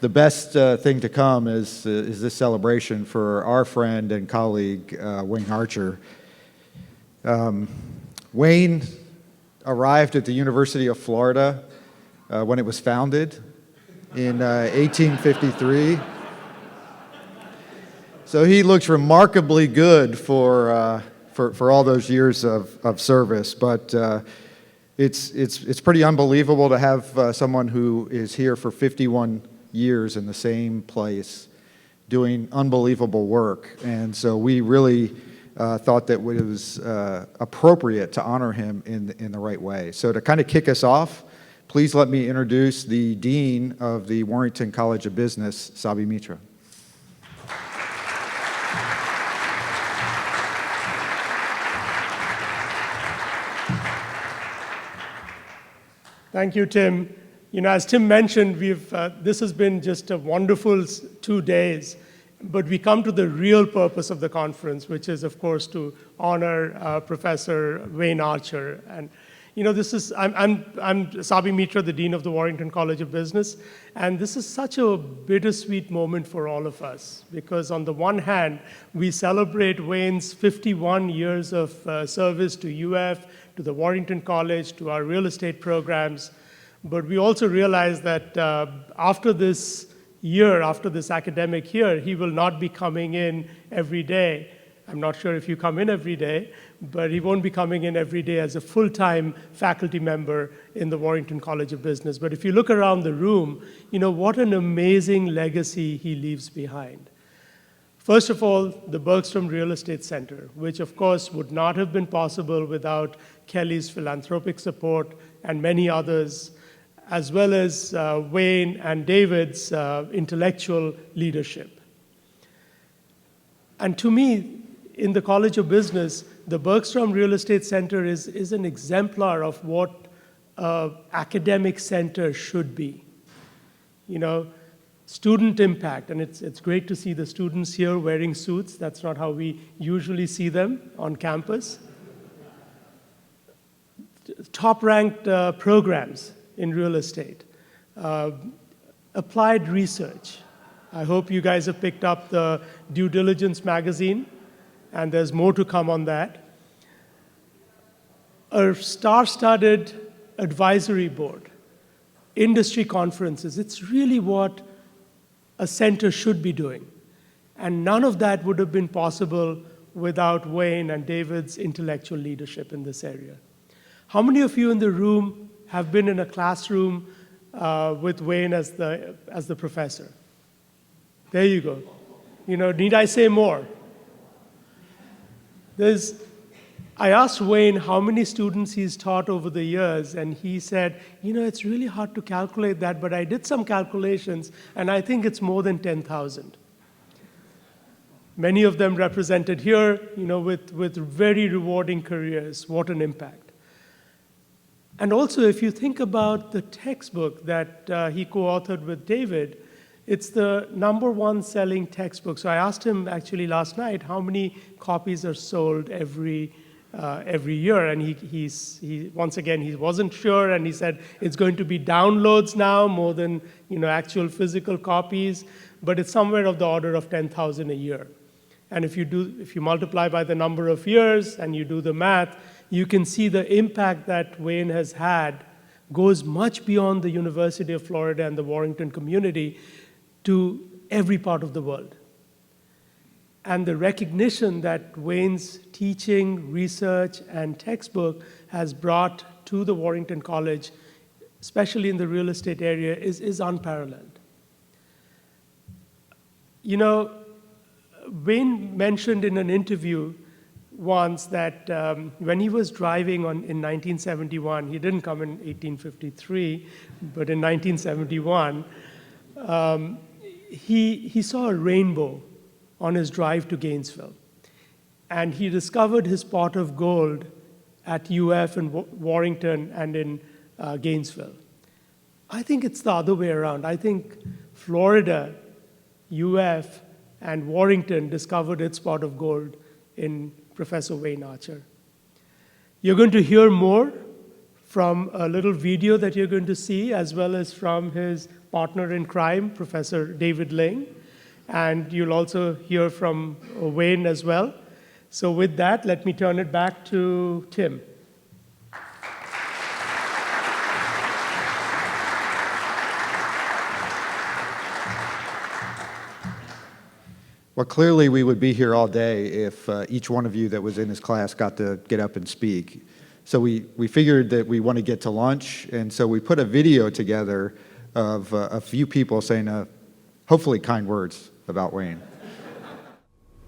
the best thing to come is this celebration for our friend and colleague, Wayne Archer. Wayne arrived at the University of Florida when it was founded in 1853. So he looks remarkably good for all those years of service, but it's pretty unbelievable to have someone who is here for 51 years in the same place doing unbelievable work. And so we really thought that it was appropriate to honor him in the right way. So to kind of kick us off, please let me introduce the Dean of the Warrington College of Business, Sabi Mitra. Thank you, Tim. You know, as Tim mentioned, this has been just a wonderful 2 days, but we come to the real purpose of the conference, which is, of course, to honor Professor Wayne Archer. And you know, I'm Sabi Mitra, the Dean of the Warrington College of Business, and this is such a bittersweet moment for all of us, because on the one hand, we celebrate Wayne's 51 years of service to UF, to the Warrington College, to our real estate programs, but we also realize that after this academic year, he will not be coming in every day. I'm not sure if you come in every day, but he won't be coming in every day as a full-time faculty member in the Warrington College of Business. But if you look around the room, you know, what an amazing legacy he leaves behind. First of all, the Bergstrom Real Estate Center, which of course would not have been possible without Kelly's philanthropic support and many others, as well as Wayne and David's intellectual leadership. And to me, in the College of Business, the Bergstrom Real Estate Center is an exemplar of what an academic center should be. You know, student impact, and it's great to see the students here wearing suits. That's not how we usually see them on campus. Top-ranked programs in real estate. Applied research. I hope you guys have picked up the Due Diligence magazine, and there's more to come on that. A star-studded advisory board, industry conferences. It's really what a center should be doing. And none of that would have been possible without Wayne and David's intellectual leadership in this area. How many of you in the room have been in a classroom with Wayne as the professor? There you go. You know, need I say more? I asked Wayne how many students he's taught over the years, and he said, you know, it's really hard to calculate that, but I did some calculations, and I think it's more than 10,000. Many of them represented here, you know, with very rewarding careers. What an impact. And also, if you think about the textbook that he co-authored with David, it's the #1 selling textbook. So I asked him actually last night how many copies are sold every year, and he once again he wasn't sure, and he said it's going to be downloads now more than, you know, actual physical copies, but it's somewhere of the order of 10,000 a year. And if you multiply by the number of years and you do the math, you can see the impact that Wayne has had goes much beyond the University of Florida and the Warrington community to every part of the world. And the recognition that Wayne's teaching, research, and textbook has brought to the Warrington College, especially in the real estate area, is unparalleled. You know, Wayne mentioned in an interview once that when he was driving in 1971, he didn't come in 1853, but in 1971, he saw a rainbow on his drive to Gainesville. And he discovered his pot of gold at UF in Warrington and in Gainesville. I think it's the other way around. I think Florida, UF, and Warrington discovered its pot of gold in Professor Wayne Archer. You're going to hear more from a little video that you're going to see, as well as from his partner in crime, Professor David Ling, and you'll also hear from Wayne as well. So with that, let me turn it back to Tim. Well, clearly we would be here all day if each one of you that was in this class got to get up and speak. So we figured that we want to get to lunch, and so we put a video together of a few people saying hopefully kind words about Wayne.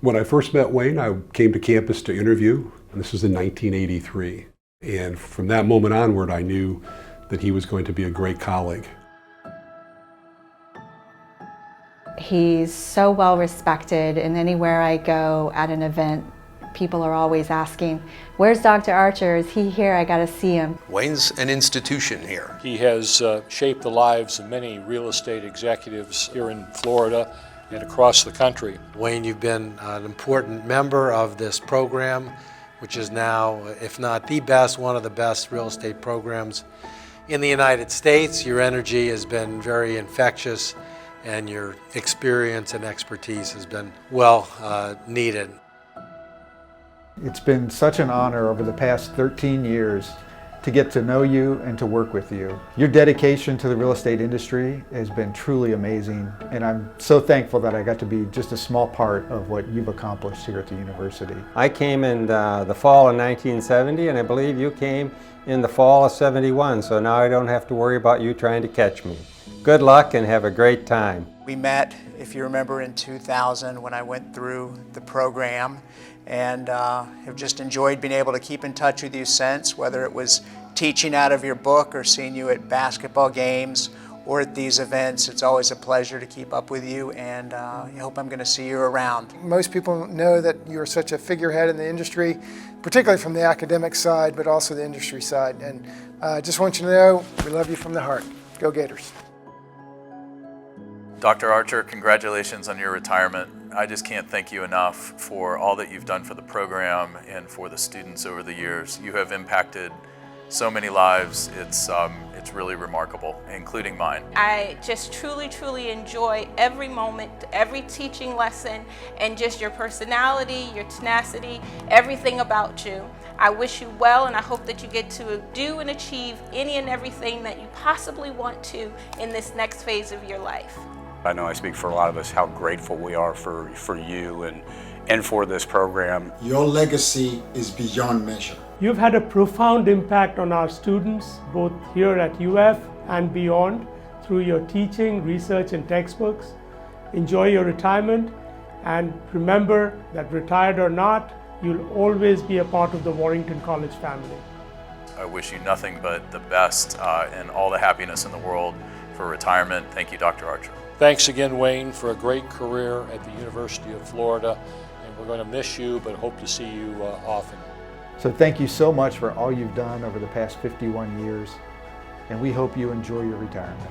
When I first met Wayne, I came to campus to interview, and this was in 1983. And from that moment onward, I knew that he was going to be a great colleague. He's so well respected, and anywhere I go at an event, people are always asking, where's Dr. Archer? Is he here? I got to see him. Wayne's an institution here. He has shaped the lives of many real estate executives here in Florida and across the country. Wayne, you've been an important member of this program, which is now, if not the best, one of the best real estate programs in the United States. Your energy has been very infectious, and your experience and expertise has been well needed. It's been such an honor over the past 13 years to get to know you and to work with you. Your dedication to the real estate industry has been truly amazing, and I'm so thankful that I got to be just a small part of what you've accomplished here at the university. I came in the fall of 1970, and I believe you came in the fall of 71, so now I don't have to worry about you trying to catch me. Good luck and have a great time. We met, if you remember, in 2000 when I went through the program, and have just enjoyed being able to keep in touch with you since, whether it was teaching out of your book or seeing you at basketball games or at these events. It's always a pleasure to keep up with you, and I hope I'm going to see you around. Most people know that you're such a figurehead in the industry, particularly from the academic side, but also the industry side. And I just want you to know we love you from the heart. Go Gators. Dr. Archer, congratulations on your retirement. I just can't thank you enough for all that you've done for the program and for the students over the years. You have impacted so many lives. It's really remarkable, including mine. I just truly enjoy every moment, every teaching lesson, and just your personality, your tenacity, everything about you. I wish you well, and I hope that you get to do and achieve any and everything that you possibly want to in this next phase of your life. I know I speak for a lot of us how grateful we are for you and for this program. Your legacy is beyond measure. You've had a profound impact on our students, both here at UF and beyond, through your teaching, research, and textbooks. Enjoy your retirement, and remember that retired or not, you'll always be a part of the Warrington College family. I wish you nothing but the best and all the happiness in the world for retirement. Thank you, Dr. Archer. Thanks again, Wayne, for a great career at the University of Florida, and we're going to miss you, but hope to see you often. So thank you so much for all you've done over the past 51 years, and we hope you enjoy your retirement.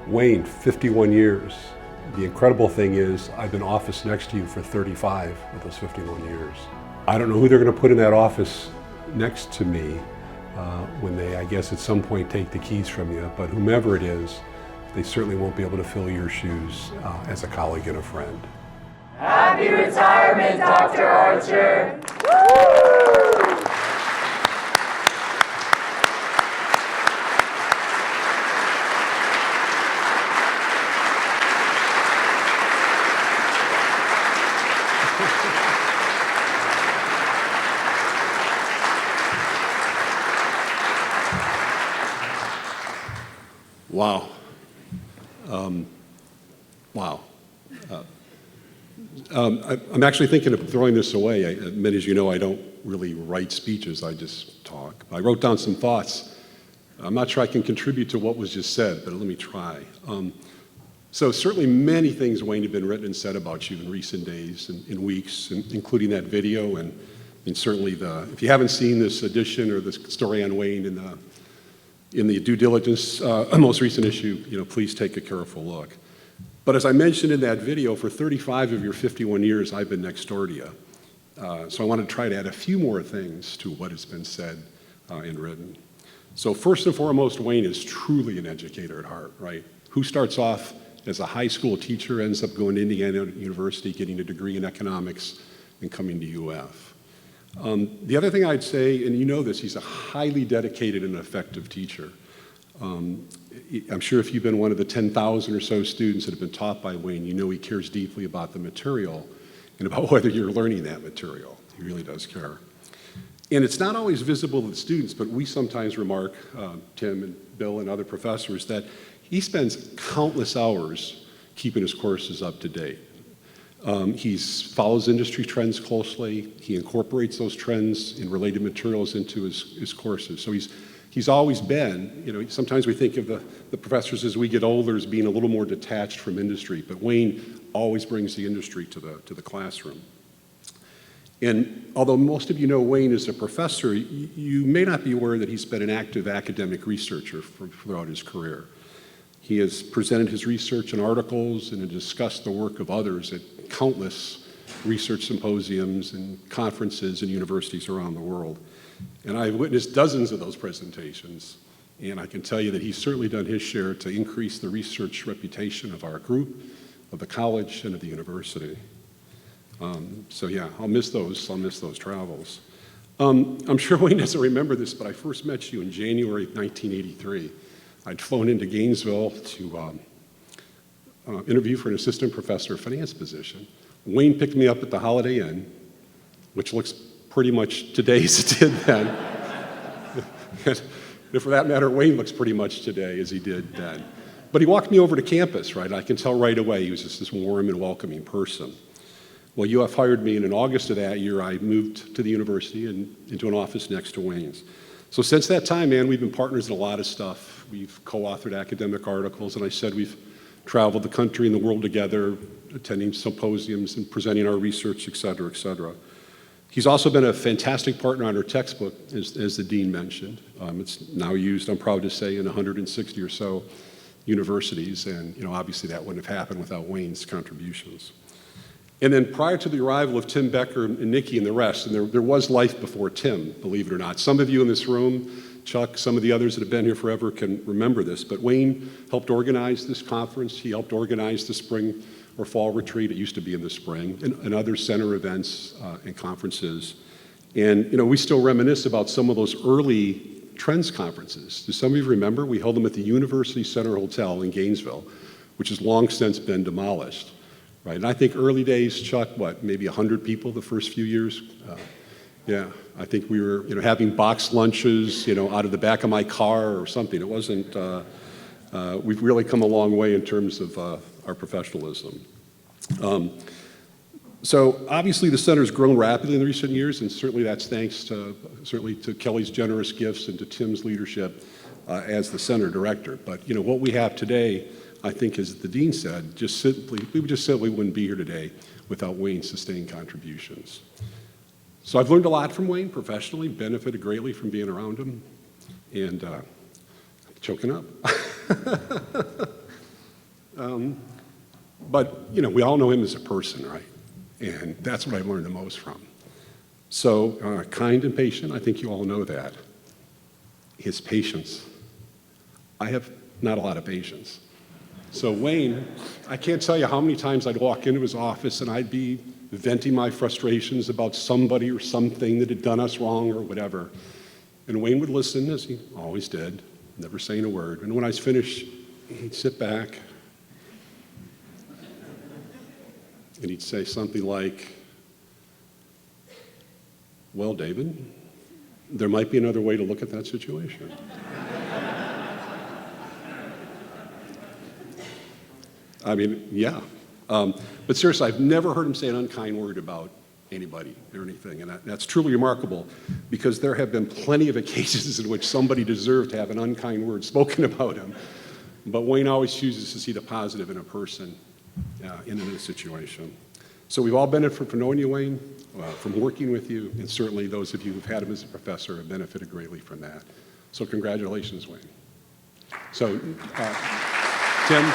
Wayne, 51 years. The incredible thing is I've been office next to you for 35 of those 51 years. I don't know who they're going to put in that office next to me when they, I guess, at some point take the keys from you, but whomever it is, they certainly won't be able to fill your shoes as a colleague and a friend. Happy retirement, Dr. Archer! Wow. Wow. I'm actually thinking of throwing this away. Many as you know, I don't really write speeches, I just talk. I wrote down some thoughts. I'm not sure I can contribute to what was just said, but let me try. So certainly many things, Wayne, have been written and said about you in recent days and weeks, including that video, and certainly if you haven't seen this edition or this story on Wayne in the due diligence, most recent issue, please take a careful look. But as I mentioned in that video, for 35 of your 51 years, I've been next door to you. So I want to try to add a few more things to what has been said and written. So first and foremost, Wayne is truly an educator at heart, right? Who starts off as a high school teacher, ends up going to Indiana University, getting a degree in economics, and coming to UF. The other thing I'd say, and you know this, he's a highly dedicated and effective teacher. I'm sure if you've been one of the 10,000 or so students that have been taught by Wayne, you know he cares deeply about the material and about whether you're learning that material. He really does care. And it's not always visible to the students, but we sometimes remark, Tim and Bill and other professors, that he spends countless hours keeping his courses up to date. He follows industry trends closely. He incorporates those trends and related materials into his courses. So he's always been, you know, sometimes we think of the professors as we get older as being a little more detached from industry, but Wayne always brings the industry to the classroom. And although most of you know Wayne as a professor, you may not be aware that he's been an active academic researcher throughout his career. He has presented his research in articles and discussed the work of others at countless research symposiums and conferences and universities around the world. And I've witnessed dozens of those presentations, and I can tell you that he's certainly done his share to increase the research reputation of our group, of the college, and of the university. So yeah, I'll miss those travels. I'm sure Wayne doesn't remember this, but I first met you in January 1983. I'd flown into Gainesville to interview for an assistant professor of finance position. Wayne picked me up at the Holiday Inn, which looks pretty much today as it did then. And for that matter, Wayne looks pretty much today as he did then. But he walked me over to campus, right? I can tell right away he was just this warm and welcoming person. Well, UF hired me, and in August of that year, I moved to the university and into an office next to Wayne's. So since that time, man, we've been partners in a lot of stuff. We've co-authored academic articles, and I said we've traveled the country and the world together, attending symposiums and presenting our research, et cetera, et cetera. He's also been a fantastic partner on our textbook, as the dean mentioned. It's now used, I'm proud to say, in 160 or so universities, and you know, obviously that wouldn't have happened without Wayne's contributions. And then prior to the arrival of Tim Becker and Nikki and the rest, and there was life before Tim, believe it or not. Some of you in this room, Chuck, some of the others that have been here forever can remember this, but Wayne helped organize this conference. He helped organize the spring or fall retreat. It used to be in the spring, and other center events and conferences. And you know, we still reminisce about some of those early Trends conferences. Do some of you remember? We held them at the University Center Hotel in Gainesville, which has long since been demolished. Right, and I think early days, Chuck, maybe 100 people the first few years? Yeah, I think we were, having boxed lunches, out of the back of my car or something. It wasn't, we've really come a long way in terms of our professionalism. So obviously the center's grown rapidly in the recent years, and certainly that's thanks to Kelly's generous gifts and to Tim's leadership as the center director. But what we have today, I think, as the dean said, we just simply wouldn't be here today without Wayne's sustained contributions. So I've learned a lot from Wayne professionally, benefited greatly from being around him, and choking up. But we all know him as a person, right? And that's what I've learned the most from. So kind and patient, I think you all know that. His patience. I have not a lot of patience. So Wayne, I can't tell you how many times I'd walk into his office and I'd be venting my frustrations about somebody or something that had done us wrong or whatever. And Wayne would listen, as he always did, never saying a word. And when I was finished, he'd sit back and he'd say something like, "Well, David, there might be another way to look at that situation." I mean, yeah. But seriously, I've never heard him say an unkind word about anybody or anything. And that's truly remarkable, because there have been plenty of occasions in which somebody deserved to have an unkind word spoken about him. But Wayne always chooses to see the positive in a person in a situation. So we've all benefited from knowing you, Wayne, from working with you, and certainly those of you who've had him as a professor have benefited greatly from that. So congratulations, Wayne. So, Tim,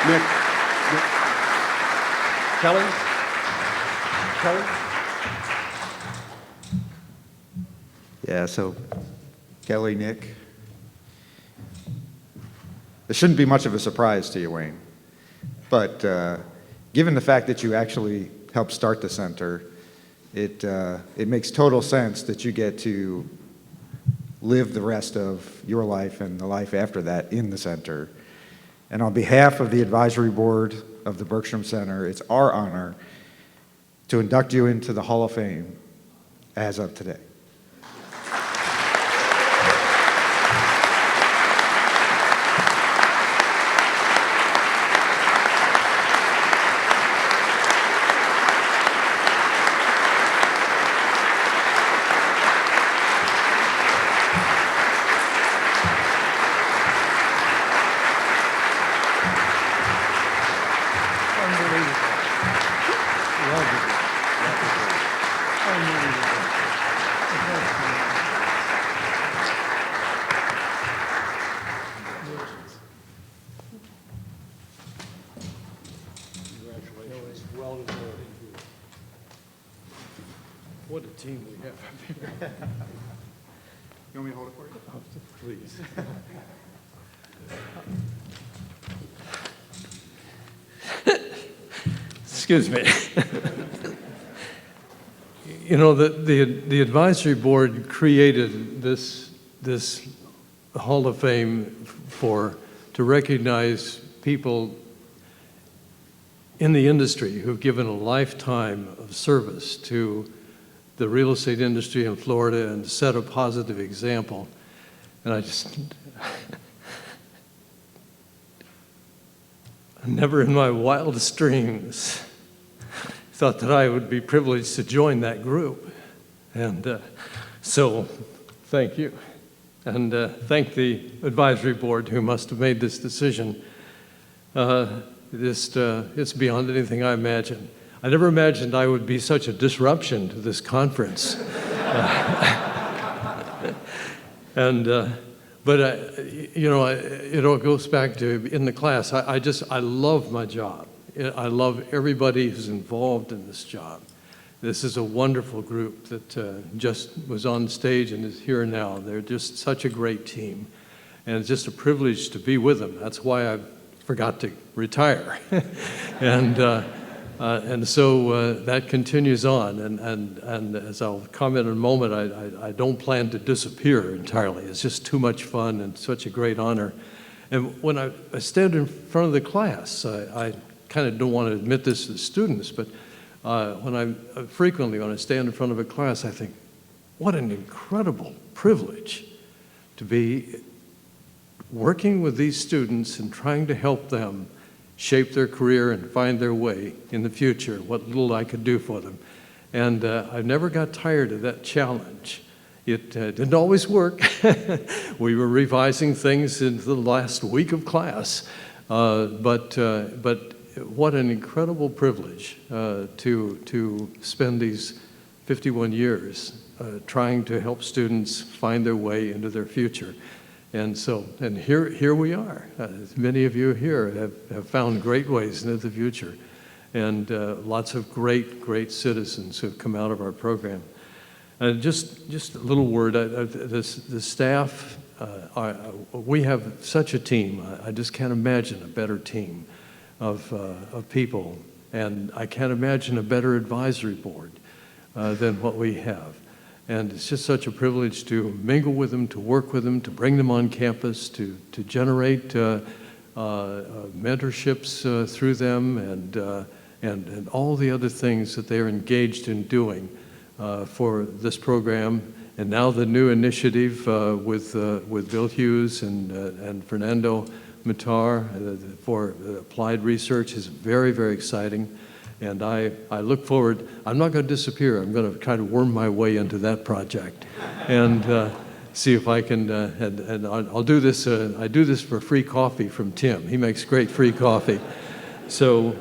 Nick, Kelly? Yeah, so Kelly, Nick, This shouldn't be much of a surprise to you, Wayne. But given the fact that you actually helped start the center, it makes total sense that you get to live the rest of your life and the life after that in the center. And on behalf of the advisory board of the Bergstrom Center, it's our honor to induct you into the Hall of Fame as of today. What a team we have up here. You want me to hold it for you? Oh, please. Excuse me. You know, the advisory board created this Hall of Fame to recognize people in the industry who've given a lifetime of service to the real estate industry in Florida and set a positive example. And I just, never in my wildest dreams thought that I would be privileged to join that group. And so, thank you. And thank the advisory board who must have made this decision. It's beyond anything I imagined. I never imagined I would be such a disruption to this conference. But you know, it all goes back to in the class. I love my job. I love everybody who's involved in this job. This is a wonderful group that just was on stage and is here now. They're just such a great team, and it's just a privilege to be with them. That's why I forgot to retire, and so that continues on. And as I'll comment in a moment, I don't plan to disappear entirely. It's just too much fun and such a great honor. And when I stand in front of the class, I kind of don't want to admit this to the students, but when I stand in front of a class, I think, what an incredible privilege to be working with these students and trying to help them shape their career and find their way in the future, what little I could do for them. And I never got tired of that challenge. It didn't always work. We were revising things in the last week of class, but what an incredible privilege to spend these 51 years trying to help students find their way into their future. And so, and here we are. Many of you here have found great ways into the future, and lots of great citizens who have come out of our program. And just a little word, the staff, we have such a team. I just can't imagine a better team of people, and I can't imagine a better advisory board than what we have. And it's just such a privilege to mingle with them, to work with them, to bring them on campus, to generate mentorships through them, and all the other things that they're engaged in doing for this program. And now the new initiative with Bill Hughes and Fernando Matar for applied research is very exciting. And I look forward. I'm not going to disappear. I'm going to try to worm my way into that project and see if I can, and I'll do this. I do this for free coffee from Tim. He makes great free coffee. So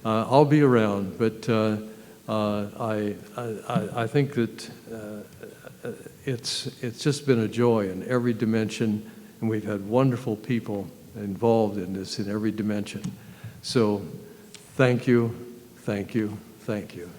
I'll be around, but I think that it's just been a joy in every dimension, and we've had wonderful people involved in this in every dimension. So thank you, thank you, thank you.